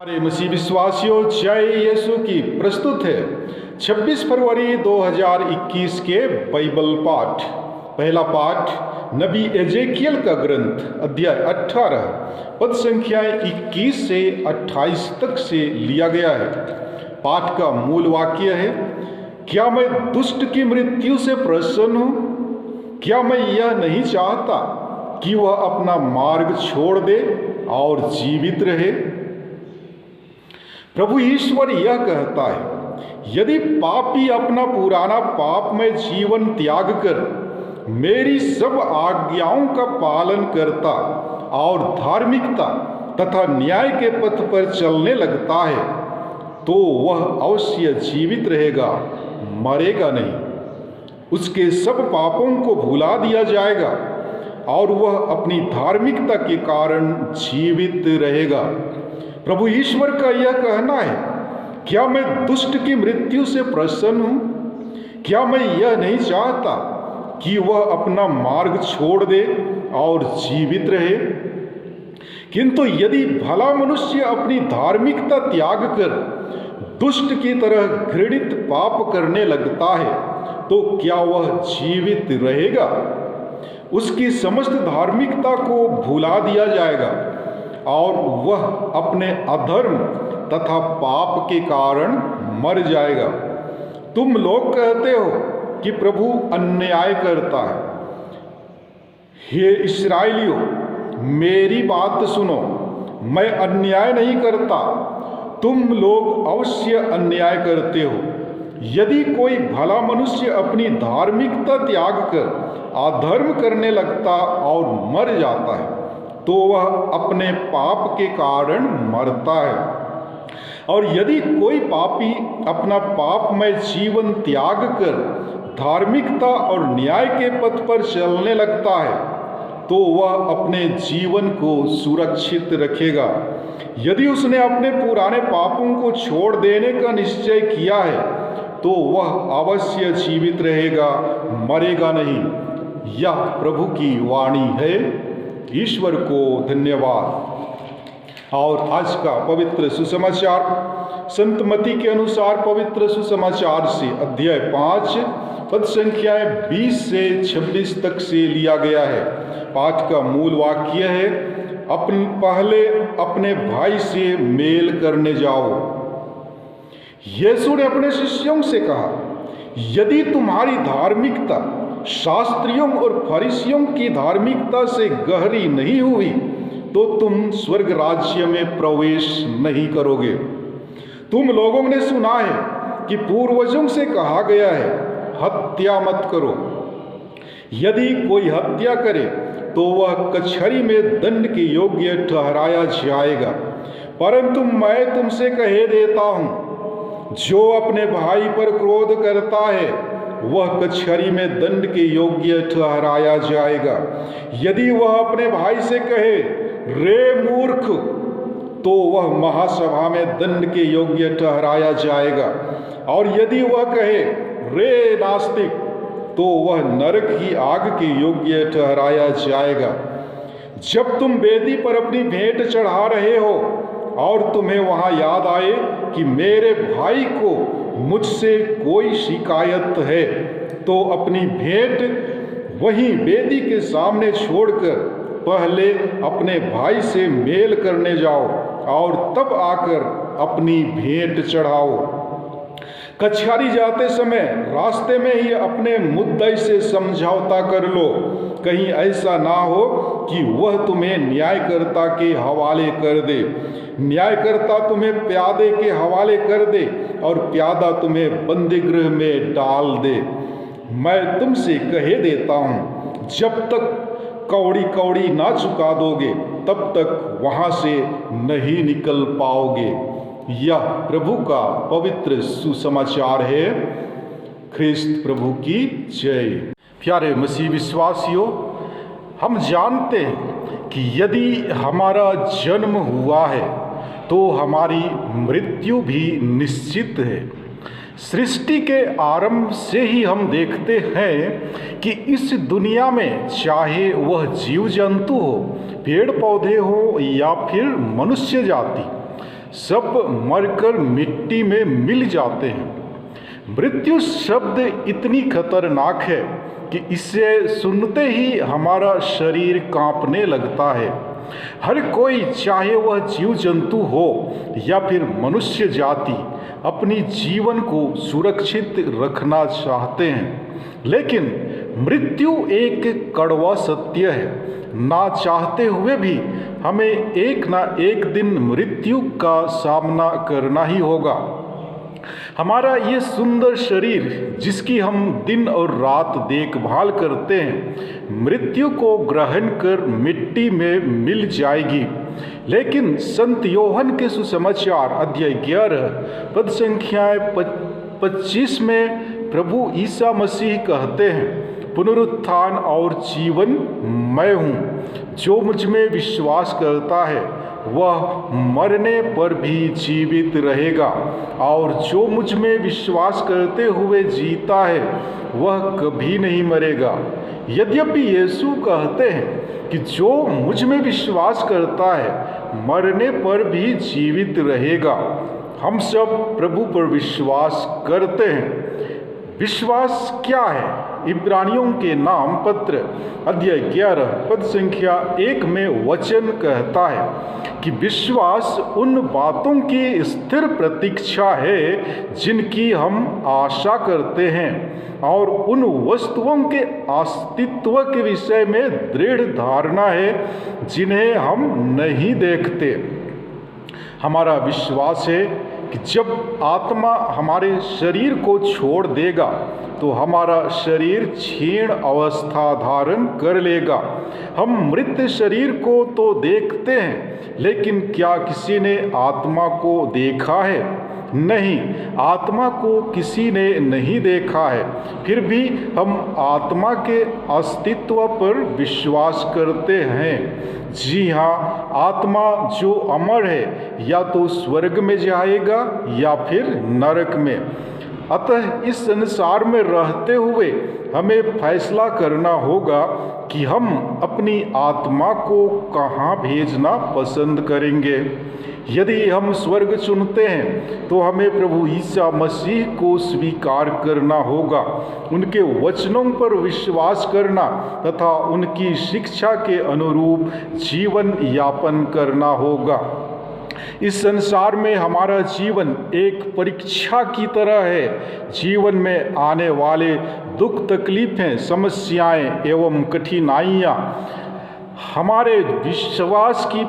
हमारे मसीह विश्वासियों, जय यीशु की प्रस्तुत है 26 फरवरी 2021 के बाइबल पाठ। पहला पाठ नबी एजेकियल का ग्रंथ अध्याय 18 पद संख्याएं 21 से 28 तक से लिया गया है। पाठ का मूल वाक्य है, क्या मैं दुष्ट की मृत्यु से प्रसन्न हूँ? क्या मैं यह नहीं चाहता कि वह अपना मार्ग छोड़ दे और जीवित रहे? प्रभु ईश्वर यह कहता है, यदि पापी अपना पुराना पापमय जीवन त्याग कर मेरी सब आज्ञाओं का पालन करता और धार्मिकता तथा न्याय के पथ पर चलने लगता है, तो वह अवश्य जीवित रहेगा, मरेगा नहीं। उसके सब पापों को भुला दिया जाएगा और वह अपनी धार्मिकता के कारण जीवित रहेगा। प्रभु ईश्वर का यह कहना है, क्या मैं दुष्ट की मृत्यु से प्रसन्न हूँ? क्या मैं यह नहीं चाहता कि वह अपना मार्ग छोड़ दे और जीवित रहे? किंतु यदि भला मनुष्य अपनी धार्मिकता त्याग कर दुष्ट की तरह घृणित पाप करने लगता है, तो क्या वह जीवित रहेगा? उसकी समस्त धार्मिकता को भुला दिया जाएगा और वह अपने अधर्म तथा पाप के कारण मर जाएगा। तुम लोग कहते हो कि प्रभु अन्याय करता है। हे इस्राएलियों, मेरी बात सुनो, मैं अन्याय नहीं करता, तुम लोग अवश्य अन्याय करते हो। यदि कोई भला मनुष्य अपनी धार्मिकता त्याग कर अधर्म करने लगता और मर जाता है, तो वह अपने पाप के कारण मरता है। और यदि कोई पापी अपना पापमय जीवन त्याग कर धार्मिकता और न्याय के पथ पर चलने लगता है, तो वह अपने जीवन को सुरक्षित रखेगा। यदि उसने अपने पुराने पापों को छोड़ देने का निश्चय किया है, तो वह अवश्य जीवित रहेगा, मरेगा नहीं। यह प्रभु की वाणी है। ईश्वर को धन्यवाद। और आज का पवित्र सुसमाचार संत मत्ती के अनुसार पवित्र सुसमाचार से अध्याय 5 पद संख्याएं 20 से 26 तक से लिया गया है। पाठ का मूल वाक्य है, पहले अपने भाई से मेल करने जाओ। यीशु ने अपने शिष्यों से कहा, यदि तुम्हारी धार्मिकता शास्त्रियों और फरीसियों की धार्मिकता से गहरी नहीं हुई, तो तुम स्वर्ग राज्य में प्रवेश नहीं करोगे। तुम लोगों ने सुना है कि पूर्वजों से कहा गया है, हत्या मत करो। यदि कोई हत्या करे तो वह कचहरी में दंड के योग्य ठहराया जाएगा। परंतु मैं तुमसे कह देता हूँ, जो अपने भाई पर क्रोध करता है वह कचहरी में दंड के योग्य ठहराया जाएगा। यदि वह अपने भाई से कहे, रे मूर्ख, तो वह महासभा में दंड के योग्य ठहराया जाएगा। और यदि वह कहे, रे नास्तिक, तो वह नरक की आग के योग्य ठहराया जाएगा। जब तुम वेदी पर अपनी भेंट चढ़ा रहे हो और तुम्हें वहां याद आए कि मेरे भाई को मुझसे कोई शिकायत है, तो अपनी भेंट वहीं वेदी के सामने छोड़कर पहले अपने भाई से मेल करने जाओ और तब आकर अपनी भेंट चढ़ाओ। कचहरी जाते समय रास्ते में ही अपने मुद्दई से समझौता कर लो, कहीं ऐसा ना हो कि वह तुम्हें न्यायकर्ता के हवाले कर दे, न्यायकर्ता तुम्हें प्यादे के हवाले कर दे और प्यादा तुम्हें बंदीगृह में डाल दे। मैं तुमसे कह देता हूँ, जब तक कौड़ी कौड़ी ना चुका दोगे, तब तक वहाँ से नहीं निकल पाओगे। यह प्रभु का पवित्र सुसमाचार है। ख्रिस्त प्रभु की जय। प्यारे मसीह विश्वासियों, हम जानते हैं कि यदि हमारा जन्म हुआ है तो हमारी मृत्यु भी निश्चित है। सृष्टि के आरंभ से ही हम देखते हैं कि इस दुनिया में चाहे वह जीव जंतु हो, पेड़ पौधे हो या फिर मनुष्य जाति, सब मरकर मिट्टी में मिल जाते हैं। मृत्यु शब्द इतनी खतरनाक है कि इसे सुनते ही हमारा शरीर कांपने लगता है। हर कोई, चाहे वह जीव जंतु हो या फिर मनुष्य जाति, अपनी जीवन को सुरक्षित रखना चाहते हैं, लेकिन मृत्यु एक कड़वा सत्य है। ना चाहते हुए भी हमें एक ना एक दिन मृत्यु का सामना करना ही होगा। हमारा ये सुंदर शरीर, जिसकी हम दिन और रात देखभाल करते हैं, मृत्यु को ग्रहण कर मिट्टी में मिल जाएगी। लेकिन संत योहन के सुसमाचार अध्याय 11 पद संख्या 25 में प्रभु ईसा मसीह कहते हैं, पुनरुत्थान और जीवन मैं हूँ। जो मुझ में विश्वास करता है वह मरने पर भी जीवित रहेगा, और जो मुझ में विश्वास करते हुए जीता है वह कभी नहीं मरेगा। यद्यपि यीशु कहते हैं कि जो मुझ में विश्वास करता है मरने पर भी जीवित रहेगा। हम सब प्रभु पर विश्वास करते हैं। विश्वास क्या है? इब्रानियों के नाम पत्र अध्याय 11 पद संख्या 1 में वचन कहता है कि विश्वास उन बातों की स्थिर प्रतीक्षा है जिनकी हम आशा करते हैं, और उन वस्तुओं के अस्तित्व के विषय में दृढ़ धारणा है जिन्हें हम नहीं देखते। हमारा विश्वास है कि जब आत्मा हमारे शरीर को छोड़ देगा तो हमारा शरीर क्षीण अवस्था धारण कर लेगा। हम मृत शरीर को तो देखते हैं, लेकिन क्या किसी ने आत्मा को देखा है? नहीं, आत्मा को किसी ने नहीं देखा है। फिर भी हम आत्मा के अस्तित्व पर विश्वास करते हैं। जी हाँ, आत्मा जो अमर है या तो स्वर्ग में जाएगा या फिर नरक में। अतः इस संसार में रहते हुए हमें फैसला करना होगा कि हम अपनी आत्मा को कहाँ भेजना पसंद करेंगे। यदि हम स्वर्ग चुनते हैं तो हमें प्रभु ईसा मसीह को स्वीकार करना होगा, उनके वचनों पर विश्वास करना तथा उनकी शिक्षा के अनुरूप जीवन यापन करना होगा। इस संसार में हमारा जीवन एक परीक्षा की तरह है। जीवन में आने वाले दुख, तकलीफें, समस्याएं एवं कठिनाइयाँ हमारे विश्वास की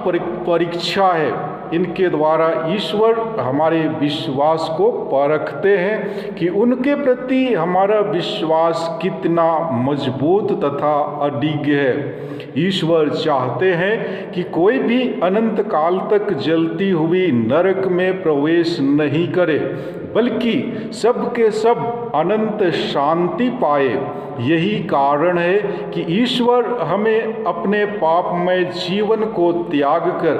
परीक्षा है। इनके द्वारा ईश्वर हमारे विश्वास को परखते हैं कि उनके प्रति हमारा विश्वास कितना मजबूत तथा अडिग है। ईश्वर चाहते हैं कि कोई भी अनंत काल तक जलती हुई नरक में प्रवेश नहीं करे, बल्कि सब के सब अनंत शांति पाए। यही कारण है कि ईश्वर हमें अपने पापमय जीवन को त्याग कर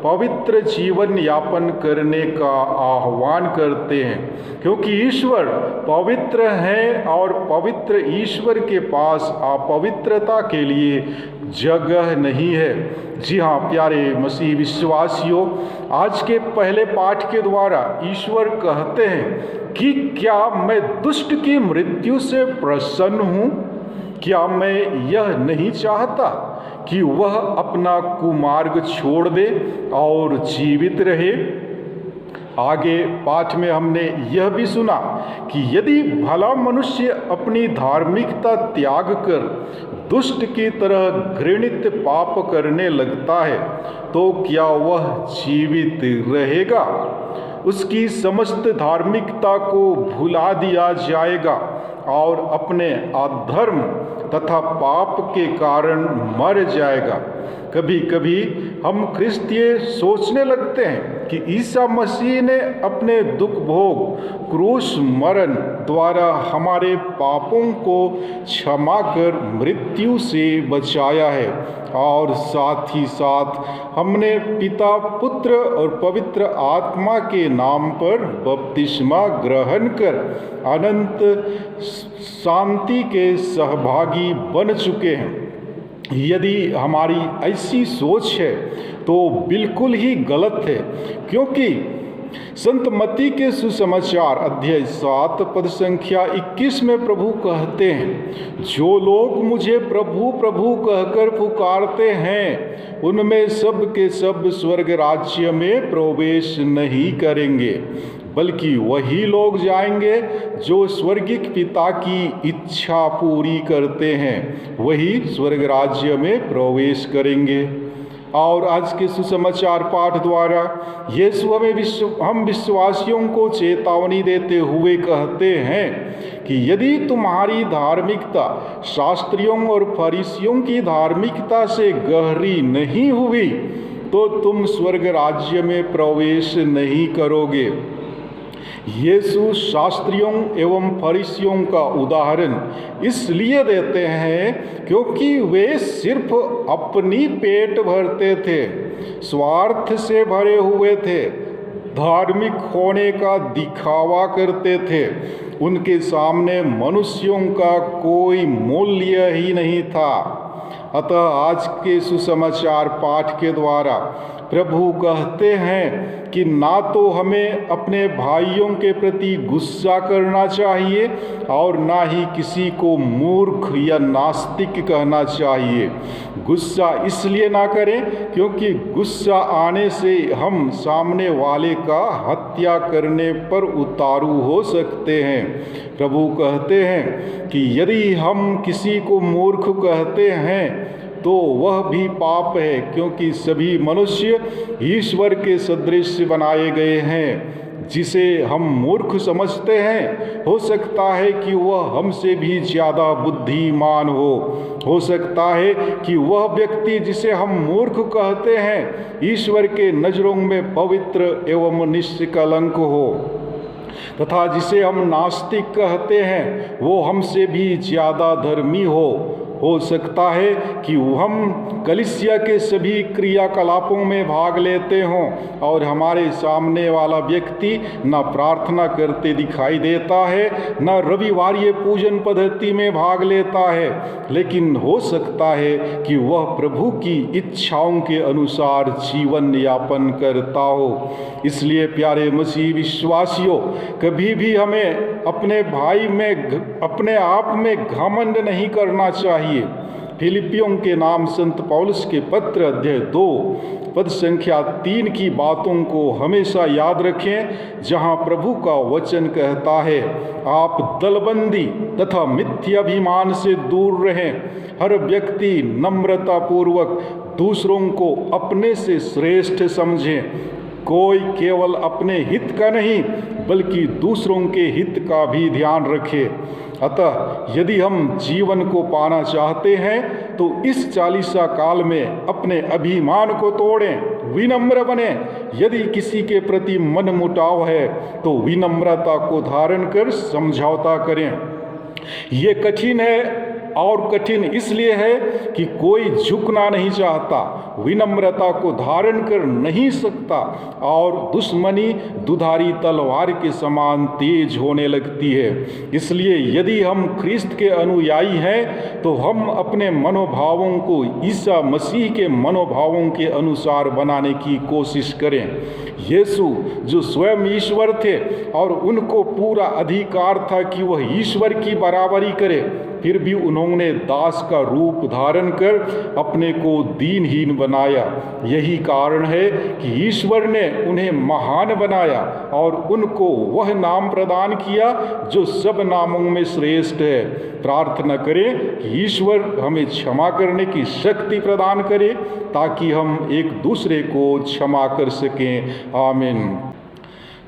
पवित्र जीवन यापन करने का आह्वान करते हैं, क्योंकि ईश्वर पवित्र हैं और पवित्र ईश्वर के पास अपवित्रता के लिए जगह नहीं है। जी हाँ प्यारे मसीह विश्वासियों, आज के पहले पाठ के द्वारा ईश्वर कहते हैं कि क्या मैं दुष्ट की मृत्यु से प्रसन्न हूँ? क्या मैं यह नहीं चाहता कि वह अपना कुमार्ग छोड़ दे और जीवित रहे? आगे पाठ में हमने यह भी सुना कि यदि भला मनुष्य अपनी धार्मिकता त्याग कर दुष्ट की तरह घृणित पाप करने लगता है तो क्या वह जीवित रहेगा? उसकी समस्त धार्मिकता को भुला दिया जाएगा और अपने अधर्म तथा पाप के कारण मर जाएगा। कभी कभी हम क्रिस्तीय सोचने लगते हैं कि ईसा मसीह ने अपने दुख भोग, क्रूस मरण द्वारा हमारे पापों को क्षमा कर मृत्यु से बचाया है, और साथ ही साथ हमने पिता, पुत्र और पवित्र आत्मा के नाम पर बपतिस्मा ग्रहण कर अनंत शांति के सहभागी बन चुके हैं। यदि हमारी ऐसी सोच है तो बिल्कुल ही गलत है, क्योंकि संत मत्ती के सुसमाचार अध्याय 7 पद संख्या 21 में प्रभु कहते हैं, जो लोग मुझे प्रभु प्रभु कहकर पुकारते हैं उनमें सब के सब स्वर्ग राज्य में प्रवेश नहीं करेंगे, बल्कि वही लोग जाएंगे जो स्वर्गिक पिता की इच्छा पूरी करते हैं, वही स्वर्ग राज्य में प्रवेश करेंगे। और आज के सुसमाचार पाठ द्वारा यीशु हम विश्वासियों को चेतावनी देते हुए कहते हैं कि यदि तुम्हारी धार्मिकता शास्त्रियों और फरीसियों की धार्मिकता से गहरी नहीं हुई तो तुम स्वर्ग राज्य में प्रवेश नहीं करोगे। यीशु शास्त्रियों एवं फरीसियों का उदाहरण इसलिए देते हैं क्योंकि वे सिर्फ अपनी पेट भरते थे, स्वार्थ से भरे हुए थे, धार्मिक होने का दिखावा करते थे। उनके सामने मनुष्यों का कोई मूल्य ही नहीं था। अतः आज के सुसमाचार पाठ के द्वारा प्रभु कहते हैं कि ना तो हमें अपने भाइयों के प्रति गुस्सा करना चाहिए और ना ही किसी को मूर्ख या नास्तिक कहना चाहिए। गुस्सा इसलिए ना करें क्योंकि गुस्सा आने से हम सामने वाले का हत्या करने पर उतारू हो सकते हैं। प्रभु कहते हैं कि यदि हम किसी को मूर्ख कहते हैं तो वह भी पाप है, क्योंकि सभी मनुष्य ईश्वर के सदृश बनाए गए हैं। जिसे हम मूर्ख समझते हैं हो सकता है कि वह हमसे भी ज़्यादा बुद्धिमान हो सकता है कि वह व्यक्ति जिसे हम मूर्ख कहते हैं ईश्वर के नज़रों में पवित्र एवं निष्कलंक हो, तथा जिसे हम नास्तिक कहते हैं वो हमसे भी ज़्यादा धर्मी हो सकता है कि हम कलीसिया के सभी क्रियाकलापों में भाग लेते हों और हमारे सामने वाला व्यक्ति न प्रार्थना करते दिखाई देता है, न रविवारीय पूजन पद्धति में भाग लेता है, लेकिन हो सकता है कि वह प्रभु की इच्छाओं के अनुसार जीवन यापन करता हो। इसलिए प्यारे मसीह विश्वासियों, कभी भी हमें अपने भाई में अपने आप में घमंड नहीं करना चाहिए। फिलिपियों के नाम संत पौलुस के पत्र अध्याय 2 पद संख्या 3 की बातों को हमेशा याद रखें, जहां प्रभु का वचन कहता है, आप दलबंदी तथा मिथ्याभिमान से दूर रहें। हर व्यक्ति नम्रतापूर्वक दूसरों को अपने से श्रेष्ठ समझें। कोई केवल अपने हित का नहीं बल्कि दूसरों के हित का भी ध्यान रखे। अतः यदि हम जीवन को पाना चाहते हैं तो इस चालीसा काल में अपने अभिमान को तोड़ें, विनम्र बने। यदि किसी के प्रति मन मुटाव है तो विनम्रता को धारण कर समझौता करें। ये कठिन है और कठिन इसलिए है कि कोई झुकना नहीं चाहता, विनम्रता को धारण कर नहीं सकता और दुश्मनी दुधारी तलवार के समान तेज होने लगती है। इसलिए यदि हम ख्रिस्त के अनुयायी हैं तो हम अपने मनोभावों को ईसा मसीह के मनोभावों के अनुसार बनाने की कोशिश करें। यीशु जो स्वयं ईश्वर थे और उनको पूरा अधिकार था कि वह ईश्वर की बराबरी करे, फिर भी उन्होंने दास का रूप धारण कर अपने को दीनहीन बनाया। यही कारण है कि ईश्वर ने उन्हें महान बनाया और उनको वह नाम प्रदान किया जो सब नामों में श्रेष्ठ है। प्रार्थना करें कि ईश्वर हमें क्षमा करने की शक्ति प्रदान करे ताकि हम एक दूसरे को क्षमा कर सकें। आमीन।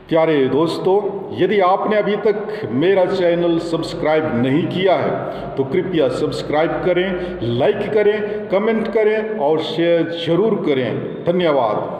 प्यारे दोस्तों, यदि आपने अभी तक मेरा चैनल सब्सक्राइब नहीं किया है तो कृपया सब्सक्राइब करें, लाइक करें, कमेंट करें और शेयर जरूर करें। धन्यवाद।